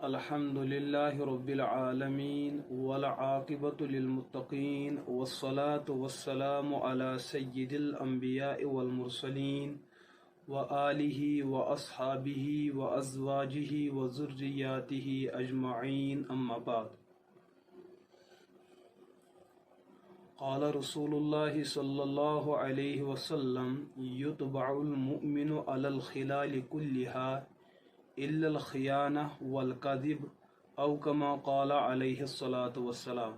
अल्हम्दुलिल्लाहि रब्बिल आलमीन वल आक़िबतु लिल मुत्तक़ीन वस्सलातु वस्सलामु अला सय्यिदिल अंबिया'i वल मुरसलीन व आलिहि व अस्हाबिहि व अज़वाजिहि व ज़ुर्रिय्यातिहि अजमईन अम्मा बाद। क़ाल रसूलुल्लाहि सल्लल्लाहु अलैहि वसल्लम युतबउल मुमिनु अलल खिलाल कुल्लिहा इल्लल खियाना वल कज़िब औ कमा क़ाला अलैहि सलातु वस्सलाम।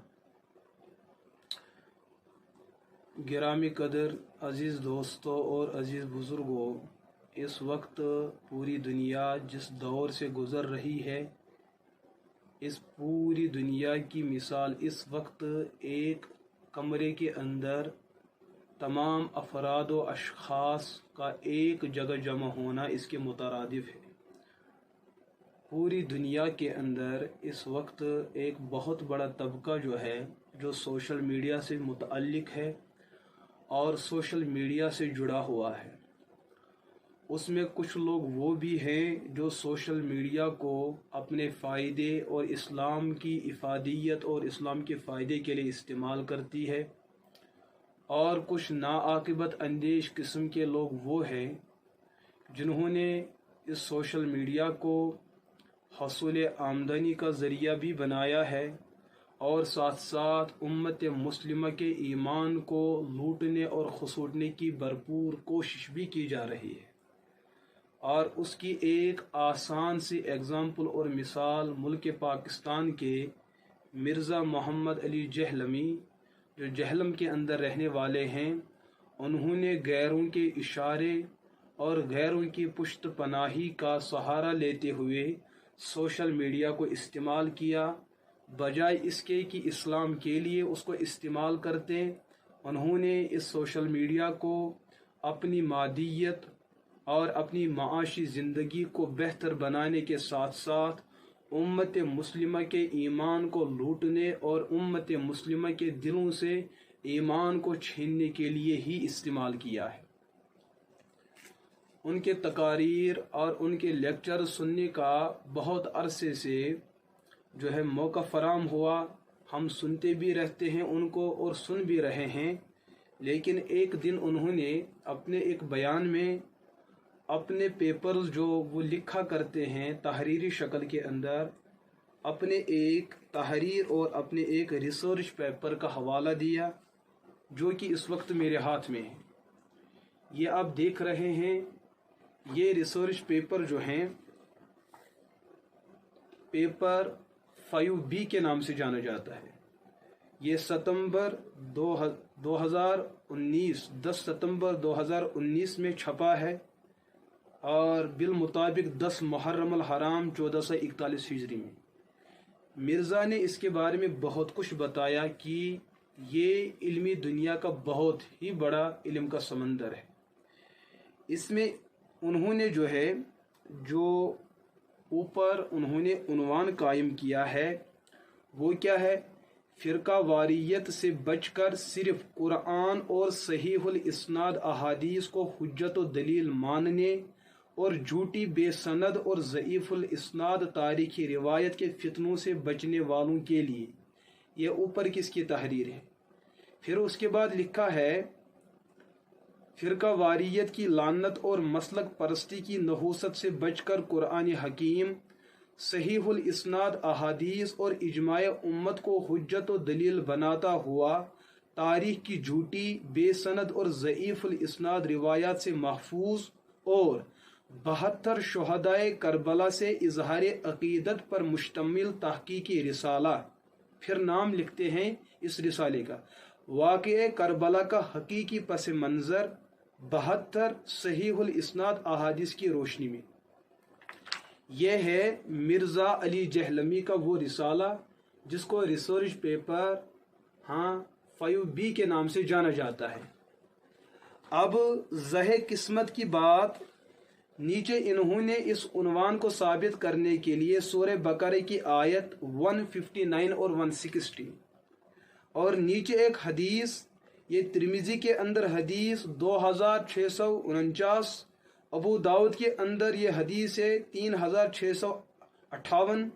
गिरामी कदर अज़ीज़ दोस्तों और अज़ीज़ बुज़ुर्गों, इस वक्त पूरी दुनिया जिस दौर से गुज़र रही है, इस पूरी दुनिया की मिसाल इस वक्त एक कमरे के अंदर तमाम अफराद व अशख़ास का एक जगह जमा होना इसके मुतरादिफ है। पूरी दुनिया के अंदर इस वक्त एक बहुत बड़ा तबका जो है जो सोशल मीडिया से मुतअल्लिक़ है और सोशल मीडिया से जुड़ा हुआ है। उसमें कुछ लोग वो भी हैं जो सोशल मीडिया को अपने फ़ायदे और इस्लाम की इफ़ादियत और इस्लाम के फ़ायदे के लिए इस्तेमाल करती है, और कुछ नाआक़िबत अंदेश किस्म के लोग वो हैं जिन्होंने इस सोशल मीडिया को हसूल आमदनी का ज़रिया भी बनाया है और साथ साथ उम्मत मुस्लिमा के ईमान को लूटने और खसूटने की भरपूर कोशिश भी की जा रही है। और उसकी एक आसान सी एग्ज़ाम्पल और मिसाल मुल्क पाकिस्तान के मिर्ज़ा मोहम्मद अली जहलमी, जो जहलम के अंदर रहने वाले हैं, उन्होंने गैरों के इशारे और गैरों की पुश्त पनाही का सहारा लेते हुए सोशल मीडिया को इस्तेमाल किया, बजाय इसके कि इस्लाम के लिए उसको इस्तेमाल करते। उन्होंने इस सोशल मीडिया को अपनी मादियत और अपनी माशी ज़िंदगी को बेहतर बनाने के साथ साथ उम्मत मुस्लिमा के ईमान को लूटने और उम्मत मुस्लिमा के दिलों से ईमान को छीनने के लिए ही इस्तेमाल किया है। उनके तकारीर और उनके लेक्चर सुनने का बहुत अरसे से जो है मौका फराम हुआ। हम सुनते भी रहते हैं उनको और सुन भी रहे हैं, लेकिन एक दिन उन्होंने अपने एक बयान में अपने पेपर्स जो वो लिखा करते हैं तहरीरी शक्ल के अंदर, अपने एक तहरीर और अपने एक रिसर्च पेपर का हवाला दिया जो कि इस वक्त मेरे हाथ में है। ये आप देख रहे हैं, ये रिसर्च पेपर जो हैं पेपर 5B के नाम से जाना जाता है। ये 10 सितंबर 2019 में छपा है और बिल मुताबिक 10 मुहर्रम अल हराम 1441 हिजरी में। मिर्ज़ा ने इसके बारे में बहुत कुछ बताया कि ये इल्मी दुनिया का बहुत ही बड़ा इल्म का समंदर है। इसमें उन्होंने जो है जो ऊपर उन्होंने उन्वान कायम किया है वो क्या है, फ़िरका वारियत से बचकर सिर्फ कुरान और सहीहुल इस्नाद अहादीस को हुज्जत व दलील मानने और झूठी बेसनद और ज़ईफ़ुल इस्नाद तारीख़ी रिवायत के फितनों से बचने वालों के लिए ये ऊपर किसकी तहरीर है। फिर उसके बाद लिखा है, फ़िरका वारियत की लानत और मसलक परस्ती की नहूसत से बचकर कुरान हकीम, सहीहुल इस्नाद अहादीस और इजमाए उम्मत को हुज्जत व दलील बनाता हुआ तारीख़ की झूठी बेसनद और ज़ईफ़ुल इस्नाद रिवायात से महफूज और 72 शुहदाए करबला से इजहार अक़ीदत पर मुश्तमिल तहक़ीक़ी रिसाला। फिर नाम लिखते हैं इस रिसाले का, वाक़े करबला का हकीकी पस मंज़र 72 सहीहुल इस्नाद अहादीस की रोशनी में। यह है मिर्ज़ा अली जहलमी का वो रिसाला जिसको रिसर्च पेपर 5B के नाम से जाना जाता है। अब ज़हे किस्मत की बात, नीचे इन्होंने इस उन्वान को साबित करने के लिए सूरह बकरे की आयत 159 और 160 और नीचे एक हदीस, ये तिर्मिज़ी के अंदर हदीस 2649, अबू दाऊद के अंदर ये हदीस है 3658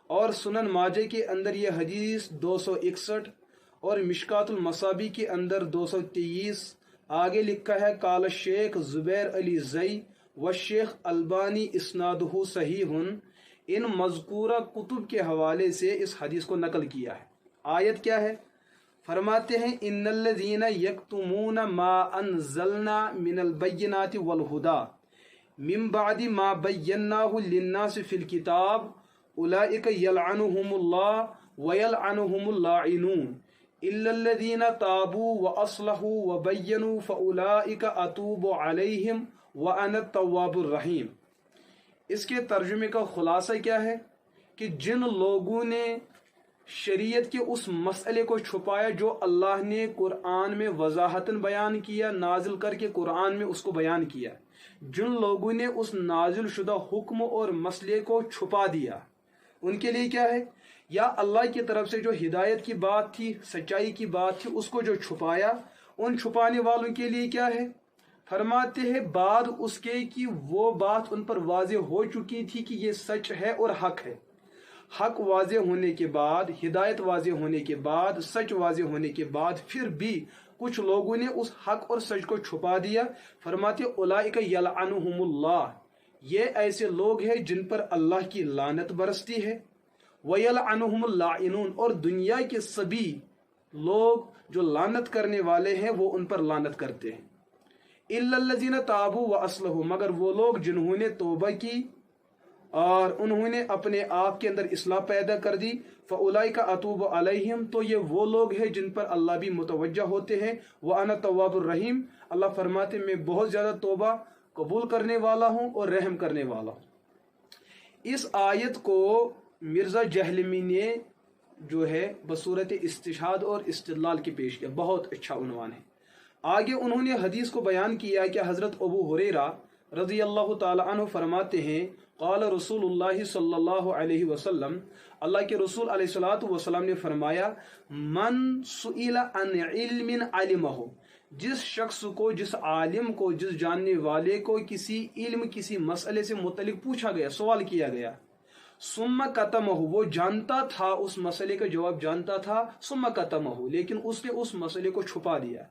اور سنن ماجہ کے اندر یہ حدیث 261 اور مشکات المصابی کے اندر 223. آگے لکھا ہے قال شیخ زبیر علی زئی و شیخ البانی اسنادہ صحیح. ان مذکورہ کتب کے حوالے سے اس حدیث کو نقل کیا ہے. آیت کیا ہے؟ فرماتے ہیں ان الذین یکتمون ما انزلنا من البینات والہدی من بعد ما بیناہ للناس فی الکتاب اولئک یلعنہم اللہ ویلعنہم اللاعنون الا الذین تابوا واصلحوا وبینوا فاولئک اتوب علیہم وانا التواب الرحیم. اس کے ترجمے کا خلاصہ کیا ہے کہ جن لوگوں نے شریعت کے اس مسئلے کو چھپایا جو اللہ نے قرآن میں وضاحتاً بیان کیا، نازل کر کے قرآن میں اس کو بیان کیا، جن لوگوں نے اس نازل شدہ حکم اور مسئلے کو چھپا دیا، ان کے لیے کیا ہے؟ یا اللہ کی طرف سے جو ہدایت کی بات تھی، سچائی کی بات تھی، اس کو جو چھپایا، ان چھپانے والوں کے لیے کیا ہے؟ فرماتے ہیں بعد اس کے کہ وہ بات ان پر واضح ہو چکی تھی کہ یہ سچ ہے اور حق ہے. حق واضح ہونے کے بعد، ہدایت واضح ہونے کے بعد، سچ واضح ہونے کے بعد پھر بھی کچھ لوگوں نے اس حق اور سچ کو چھپا دیا. فرماتے اولئک یلعنہم اللہ، یہ ایسے لوگ ہیں جن پر اللہ کی لعنت برستی ہے. ویلعنہم اللاعنون، اور دنیا کے سبھی لوگ جو لعنت کرنے والے ہیں وہ ان پر لعنت کرتے ہیں. الا الذین تابوا واصلحوا، مگر وہ لوگ جنہوں نے توبہ کی اور انہوں نے اپنے آپ کے اندر اصلاح پیدا کر دی. فاولئک اتوب علیہم، تو یہ وہ لوگ ہیں جن پر اللہ بھی متوجہ ہوتے ہیں. وانا التواب الرحیم، اللہ فرماتے میں بہت زیادہ توبہ قبول کرنے والا ہوں اور رحم کرنے والا ہوں. اس آیت کو مرزا جہلمی نے جو ہے بصورت استشہاد اور استدلال کے پیش کیا. بہت اچھا عنوان ہے. آگے انہوں نے حدیث کو بیان کیا کہ حضرت ابو ہریرہ رضی اللہ تعالی عنہ فرماتے ہیں قال رسول اللہ صلی اللہ علیہ وسلم، اللہ کے رسول علیہ الصلوۃ والسلام نے فرمایا من سئل عن علم علمہ، جس شخص کو، جس عالم کو، جس جاننے والے کو کسی علم، کسی مسئلے سے متعلق پوچھا گیا، سوال کیا گیا، ثم کتمہ، وہ جانتا تھا، اس مسئلے کا جواب جانتا تھا، ثم کتمہ، لیکن اس نے اس مسئلے کو چھپا دیا،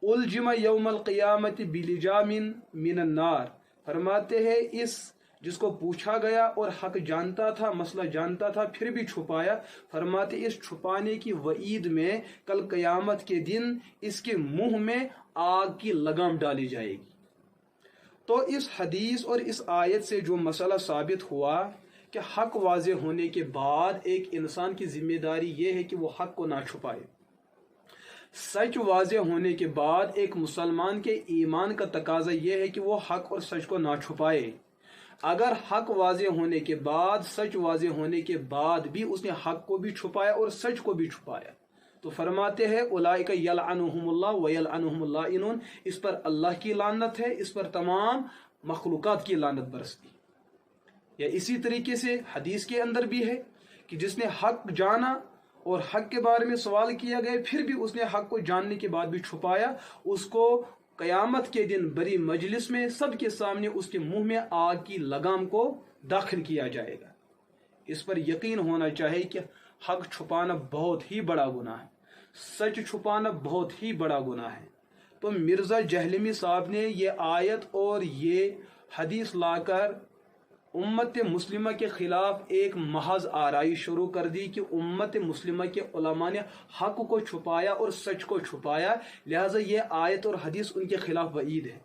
الجم یوم القیامت بلجام من النار، فرماتے ہیں اس جس کو پوچھا گیا اور حق جانتا تھا، مسئلہ جانتا تھا، پھر بھی چھپایا، فرماتے اس چھپانے کی وعید میں کل قیامت کے دن اس کے منہ میں آگ کی لگام ڈالی جائے گی. تو اس حدیث اور اس آیت سے جو مسئلہ ثابت ہوا کہ حق واضح ہونے کے بعد ایک انسان کی ذمہ داری یہ ہے کہ وہ حق کو نہ چھپائے. سچ واضح ہونے کے بعد ایک مسلمان کے ایمان کا تقاضا یہ ہے کہ وہ حق اور سچ کو نہ چھپائے. اگر حق واضح ہونے کے بعد، سچ واضح ہونے کے بعد بھی اس نے حق کو بھی چھپایا اور سچ کو بھی چھپایا تو فرماتے ہیں اولئک یلعنہم اللہ ویلعنہم اللاعنون، اس پر اللہ کی لعنت ہے، اس پر تمام مخلوقات کی لعنت برستی. یا اسی طریقے سے حدیث کے اندر بھی ہے کہ جس نے حق جانا اور حق کے بارے میں سوال کیا گیا پھر بھی اس نے حق کو جاننے کے بعد بھی چھپایا، اس کو قیامت کے دن بڑی مجلس میں سب کے سامنے اس کے منہ میں آگ کی لگام کو داخل کیا جائے گا. اس پر یقین ہونا چاہیے کہ حق چھپانا بہت ہی بڑا گناہ ہے، سچ چھپانا بہت ہی بڑا گناہ ہے. تو مرزا جہلمی صاحب نے یہ آیت اور یہ حدیث لا کر امت مسلمہ کے خلاف ایک محض آرائی شروع کر دی کہ امت مسلمہ کے علماء نے حق کو چھپایا اور سچ کو چھپایا، لہٰذا یہ آیت اور حدیث ان کے خلاف وعید ہے.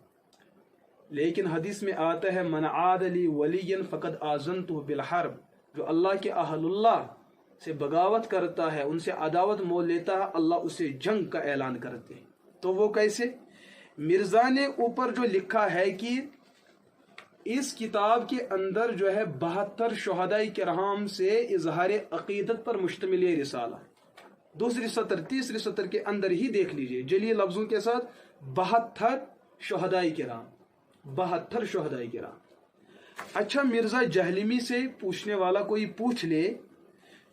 لیکن حدیث میں آتا ہے من عاد لی ولی فقد آذنتہ بالحرب، جو اللہ کے اہل اللہ سے بغاوت کرتا ہے، ان سے عداوت مول لیتا ہے، اللہ اسے جنگ کا اعلان کرتے ہیں. تو وہ کیسے؟ مرزا نے اوپر جو لکھا ہے کہ اس کتاب کے اندر جو ہے 72 شہداء کرام سے اظہار عقیدت پر مشتمل یہ رسالہ. دوسری سطر، تیسری سطر کے اندر ہی دیکھ لیجئے جلی لفظوں کے ساتھ 72 شہداء کرام، 72 شہداء کرام. اچھا، مرزا جہلمی سے پوچھنے والا کوئی پوچھ لے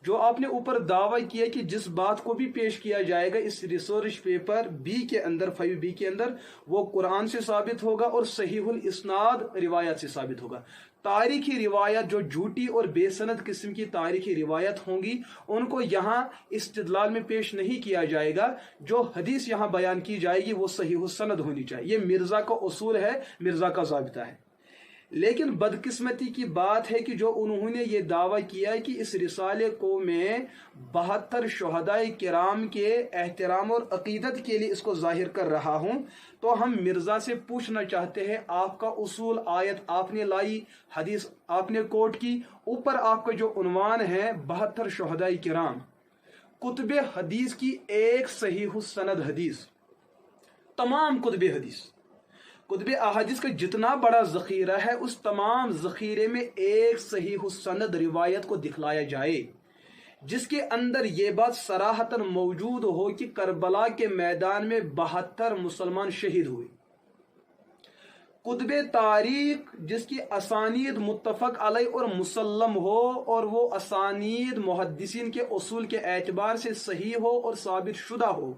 جو آپ نے اوپر دعویٰ کیا کہ جس بات کو بھی پیش کیا جائے گا اس ریسرچ پیپر بی کے اندر، 5B کے اندر، وہ قرآن سے ثابت ہوگا اور صحیح الاسناد روایات سے ثابت ہوگا. तारीखी रिवायत जो झूठी और बेसनद किस्म की तारीखी रिवायत होंगी उनको यहाँ इस्तिदलाल में पेश नहीं किया जाएगा। जो हदीस यहाँ बयान की जाएगी वो सहीह सनद होनी चाहिए। ये मिर्ज़ा का उसूल है, मिर्ज़ा का ज़ाबिता है। लेकिन बदकिस्मती की बात है कि जो उन्होंने ये दावा किया कि इस रिसाले को मैं 72 शुहदाए किराम के एहतराम और अकीदत के लिए इसको जाहिर कर रहा हूँ, तो हम मिर्ज़ा से पूछना चाहते हैं, आपका उसूल, आयत आपने लाई, हदीस आपने कोट की, ऊपर आपका जो उन्वान है 72 शुहदाए किराम, कुतुब हदीस की एक सहीह सनद हदीस, तमाम कुतुब हदीस, कुतुब अहादीस का जितना बड़ा ज़ख़ीरा है उस तमाम ज़ख़ीरे में एक सहीह सनद रिवायत को दिखलाया जाए जिसके अंदर ये बात सराहतन मौजूद हो कि करबला के मैदान में 72 मुसलमान शहीद हुए। कुतुब तारीख जिसकी असानीद मुत्तफ़क़ अलैह और मुसल्लम हो और वो असानीद मुहद्दिसीन के उसूल के एतबार से सही हो और साबित शुदा हो,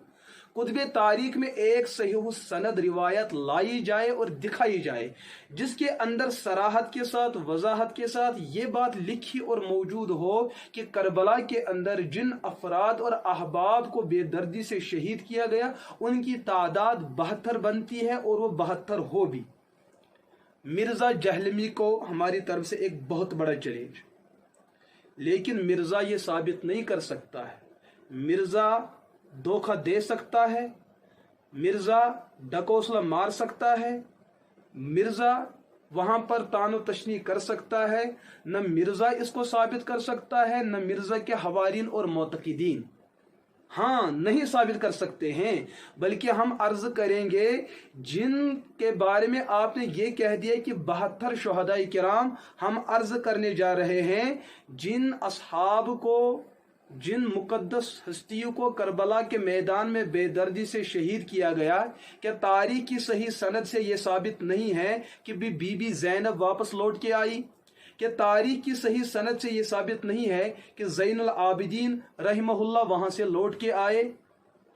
कुतुब तारीख में एक सहीह सनद रिवायत लाई जाए और दिखाई जाए जिसके अंदर सराहत के साथ, वजाहत के साथ ये बात लिखी और मौजूद हो कि करबला के अंदर जिन अफराद और अहबाब को बेदर्दी से शहीद किया गया उनकी तादाद 72 बनती है और वो 72 हो भी। मिर्ज़ा जहलमी को हमारी तरफ से एक बहुत बड़ा चैलेंज, लेकिन मिर्ज़ा ये साबित नहीं कर सकता है। मिर्ज़ा धोखा दे सकता है, मिर्ज़ा डकोसला मार सकता है, मिर्ज़ा वहां पर तानो तशनी कर सकता है, न मिर्ज़ा इसको साबित कर सकता है, न मिर्ज़ा के हवारीन और मोतक़ीदीन हाँ नहीं साबित कर सकते हैं। बल्कि हम अर्ज करेंगे जिन के बारे में आपने ये कह दिया कि 72 शुहदाए किराम, हम अर्ज करने जा रहे हैं जिन असहाब को, जिन मुकद्दस हस्तियों को करबला के मैदान में बेदर्दी से शहीद किया गया, क्या तारीख की सही सनद से यह साबित नहीं है कि बीबी ज़ैनब वापस लौट के आई? क्या तारीख की सही सनद से यह साबित नहीं है कि ज़ैनुल आबिदीन रहमहुल्लाह वहां से लौट के आए?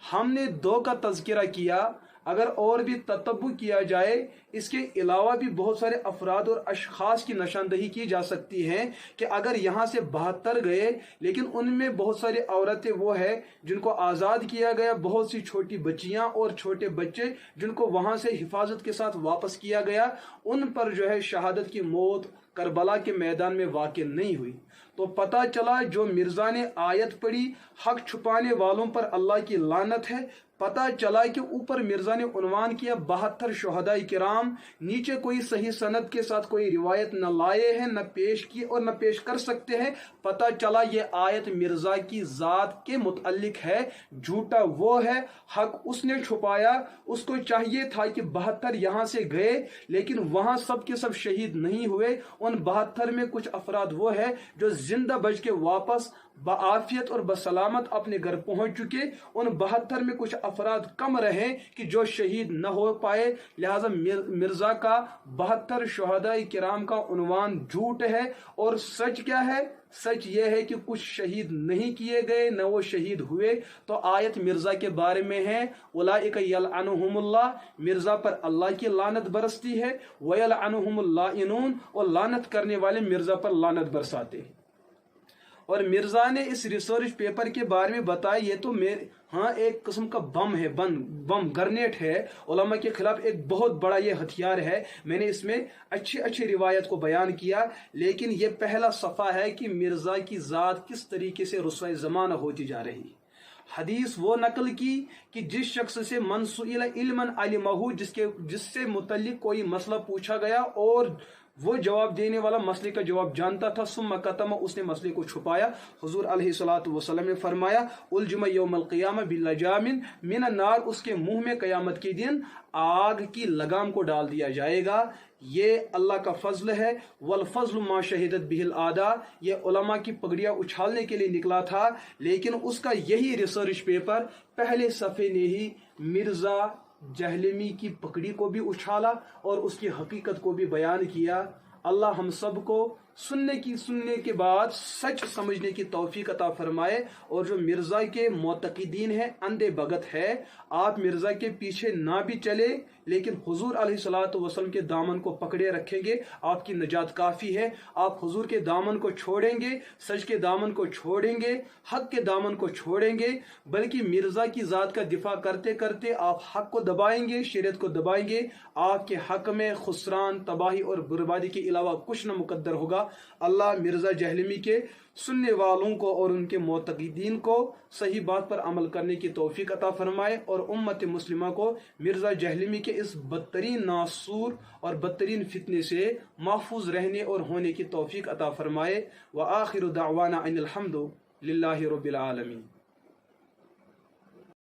हमने 2 का तज़किरा किया। अगर और भी ततब्बु किया जाए, इसके अलावा भी बहुत सारे अफराद और अशखास की निशानदही की जा सकती है कि अगर यहाँ से 72 गए लेकिन उनमें बहुत सारी औरतें वो है जिनको आज़ाद किया गया, बहुत सी छोटी बच्चियाँ और छोटे बच्चे जिनको वहाँ से हिफाजत के साथ वापस किया गया, उन पर जो है शहादत की मौत करबला के मैदान में वाक़ई नहीं हुई। तो पता चला जो मिर्ज़ा ने आयत पढ़ी, हक छुपाने वालों पर अल्लाह की लानत है। पता चला कि ऊपर मिर्ज़ा ने उन्वान किया 72 शुहदाए किराम, नीचे कोई सही सनद के साथ कोई रिवायत न लाए हैं, न पेश की और न पेश कर सकते हैं। पता चला ये आयत मिर्ज़ा की ज़ात के मुतअल्लिक है, झूठा वो है, हक उसने छुपाया। उसको चाहिए था कि 72 यहाँ से गए लेकिन वहाँ सब के सब शहीद नहीं हुए। उन 72 में कुछ अफराद वो है जो जिंदा बच के वापस बआफियत और बसलामत अपने घर पहुंच चुके। उन 72 में कुछ अफराद कम रहे कि जो शहीद न हो पाए। लिहाजा मिर्ज़ा का 72 शुहदाए किराम का उन्वान झूठ है। और सच क्या है? सच यह है कि कुछ शहीद नहीं किए गए, न वो शहीद हुए। तो आयत मिर्ज़ा के बारे में है, उलाइका यलअनुहुमुल्लाह, मिर्ज़ा पर अल्लाह की लानत बरसती है, वयलअनुहुमुल लाइनून, और लानत करने वाले मिर्ज़ा पर लानत बरसाते हैं। और मिर्ज़ा ने इस रिसर्च पेपर के बारे में बताया, ये तो हाँ एक किस्म का बम है, बम ग्रेनेड है, उलमा के खिलाफ एक बहुत बड़ा ये हथियार है। मैंने इसमें अच्छी रिवायत को बयान किया, लेकिन ये पहला सफ़ा है कि मिर्ज़ा की ज़ात किस तरीके से रुस्वाए ज़माना होती जा रही। हदीस वो नकल की कि जिस शख्स से मनसुइल इल्मन अलिमहु, जिससे मुतल्लिक कोई मसला पूछा गया और वो जवाब देने वाला मसले का जवाब जानता था, सुम्मा कतम, उसने मसले को छुपाया। हुजूर अलैहिस्सलातु वस्सलाम ने फरमाया, उलजुम यौमल क़ियामा बिल्लजामिन मिनन नार, उसके मुंह में क़यामत के दिन आग की लगाम को डाल दिया जाएगा। ये अल्लाह का फजल है। वल फजल मा शहीदत बिहिल आदा, ये उलमा की पगड़ियाँ उछालने के लिए निकला था, लेकिन उसका यही रिसर्च पेपर पहले सफ़े ने ही मिर्ज़ा जहलमी की पकड़ी को भी उछाला और उसकी हकीकत को भी बयान किया। अल्लाह हम सब को सुनने के बाद सच समझने की तौफीक अता फरमाए। और जो मिर्ज़ा के मोतक़ीदीन है, अंधे भगत है, आप मिर्ज़ा के पीछे ना भी चले لیکن حضور علیہ السلام کے دامن کو پکڑے رکھیں گے آپ کی نجات کافی ہے۔ آپ حضور کے دامن کو چھوڑیں گے، سچ کے دامن کو چھوڑیں گے، حق کے دامن کو چھوڑیں گے، بلکہ مرزا کی ذات کا دفاع کرتے کرتے آپ حق کو دبائیں گے، شریعت کو دبائیں گے، آپ کے حق میں خسران، تباہی اور بربادی کے علاوہ کچھ نہ مقدر ہوگا۔ اللہ مرزا جہلمی کے سننے والوں کو اور ان کے معتقدین کو صحیح بات پر عمل کرنے کی توفیق عطا فرمائے، اور امت مسلمہ کو مرزا جہلمی کے اس بدترین ناسور اور بدترین فتنے سے محفوظ رہنے اور ہونے کی توفیق عطا فرمائے۔ وآخر دعوانا ان الحمد للہ رب العالمین۔